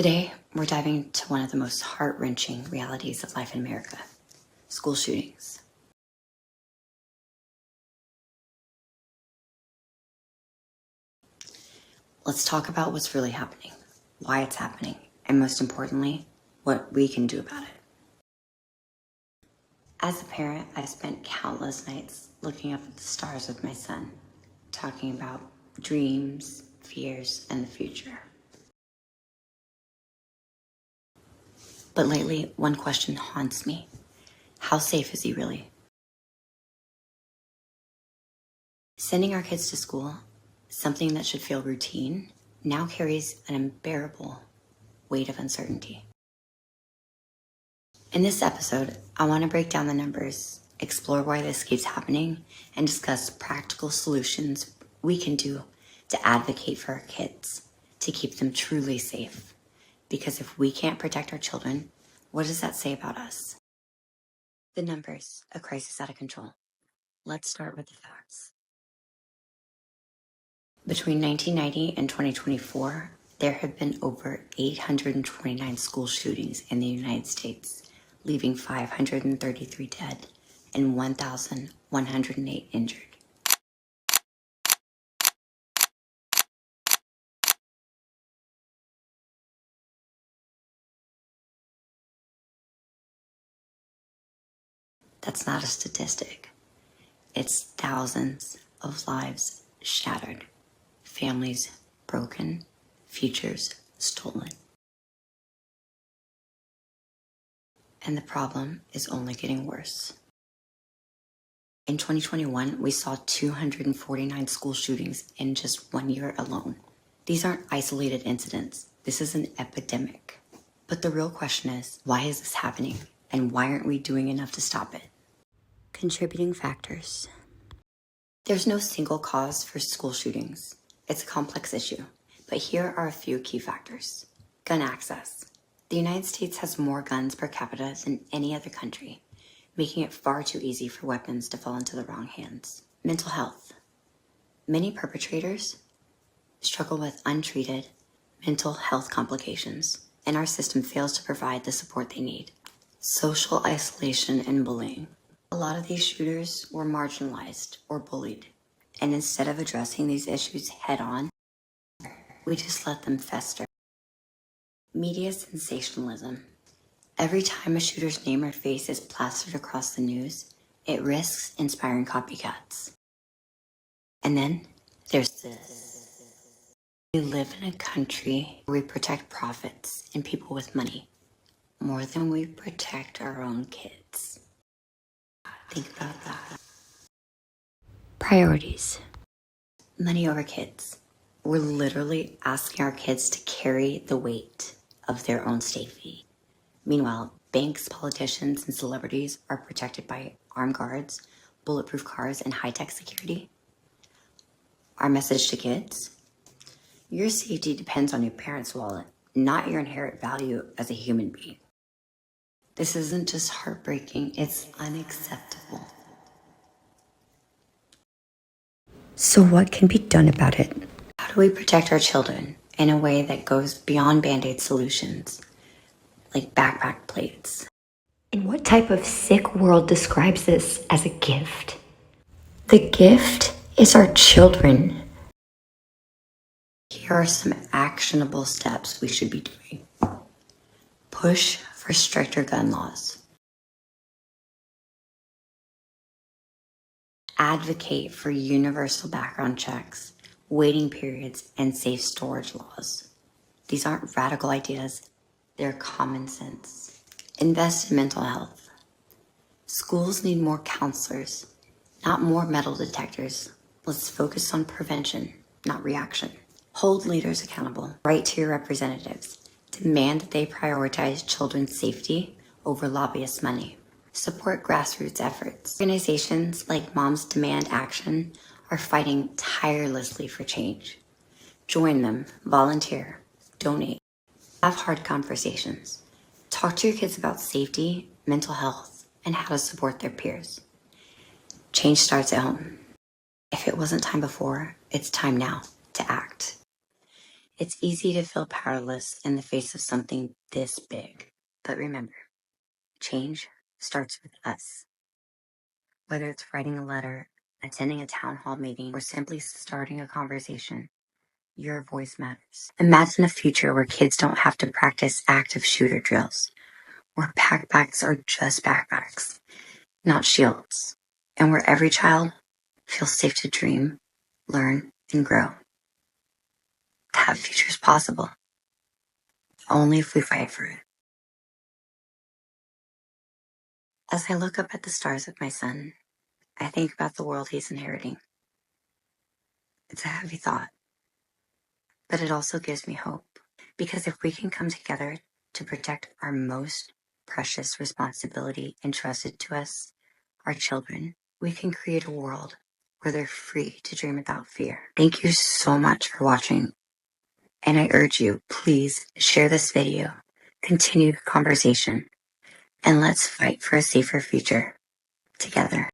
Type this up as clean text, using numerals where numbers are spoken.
Today, we're diving into one of the most heart-wrenching realities of life in America: school shootings. Let's talk about what's really happening, why it's happening, and most importantly, what we can do about it. As a parent, I've spent countless nights looking up at the stars with my son, talking about dreams, fears, and the future. But lately, one question haunts me. How safe is he really? Sending our kids to school, something that should feel routine, now carries an unbearable weight of uncertainty. In this episode, I want to break down the numbers, explore why this keeps happening, and discuss practical solutions we can do to advocate for our kids, to keep them truly safe. Because if we can't protect our children, what does that say about us? The numbers: a crisis out of control. Let's start with the facts. Between 1990 and 2024, there have been over 829 school shootings in the United States, leaving 533 dead and 1,108 injured. That's not a statistic. It's thousands of lives shattered, families broken, futures stolen. And the problem is only getting worse. In 2021, we saw 249 school shootings in just 1 year alone. These aren't isolated incidents. This is an epidemic. But the real question is, why is this happening? And why aren't we doing enough to stop it? Contributing factors. There's no single cause for school shootings. It's a complex issue. But here are a few key factors. Gun access. The United States has more guns per capita than any other country, making it far too easy for weapons to fall into the wrong hands. Mental health. Many perpetrators struggle with untreated mental health complications, and our system fails to provide the support they need. Social isolation and bullying. A lot of these shooters were marginalized or bullied, and instead of addressing these issues head on, we just let them fester. Media sensationalism. Every time a shooter's name or face is plastered across the news, it risks inspiring copycats. And then there's this. We live in a country where we protect profits and people with money more than we protect our own kids. Think about that. Priorities. Money over kids. We're literally asking our kids to carry the weight of their own safety. Meanwhile, banks, politicians, and celebrities are protected by armed guards, bulletproof cars, and high-tech security. Our message to kids: your safety depends on your parents' wallet, not your inherent value as a human being. This isn't just heartbreaking, it's unacceptable. So what can be done about it? How do we protect our children in a way that goes beyond Band-Aid solutions, like backpack plates? And what type of sick world describes this as a gift? The gift is our children. Here are some actionable steps we should be doing. Push for stricter gun laws. Advocate for universal background checks, waiting periods, and safe storage laws. These aren't radical ideas, they're common sense. Invest in mental health. Schools need more counselors, not more metal detectors. Let's focus on prevention, not reaction. Hold leaders accountable. Write to your representatives. Demand that they prioritize children's safety over lobbyist money. Support grassroots efforts. Organizations like Moms Demand Action are fighting tirelessly for change. Join them, volunteer, donate. Have hard conversations. Talk to your kids about safety, mental health, and how to support their peers. Change starts at home. If it wasn't time before, it's time now to act. It's easy to feel powerless in the face of something this big. But remember, change starts with us. Whether it's writing a letter, attending a town hall meeting, or simply starting a conversation, your voice matters. Imagine a future where kids don't have to practice active shooter drills, where backpacks are just backpacks, not shields, and where every child feels safe to dream, learn, and grow. That future is possible, only if we fight for it. As I look up at the stars with my son, I think about the world he's inheriting. It's a heavy thought, but it also gives me hope. Because if we can come together to protect our most precious responsibility entrusted to us, our children, we can create a world where they're free to dream without fear. Thank you so much for watching. And I urge you, please share this video, continue the conversation, and let's fight for a safer future together.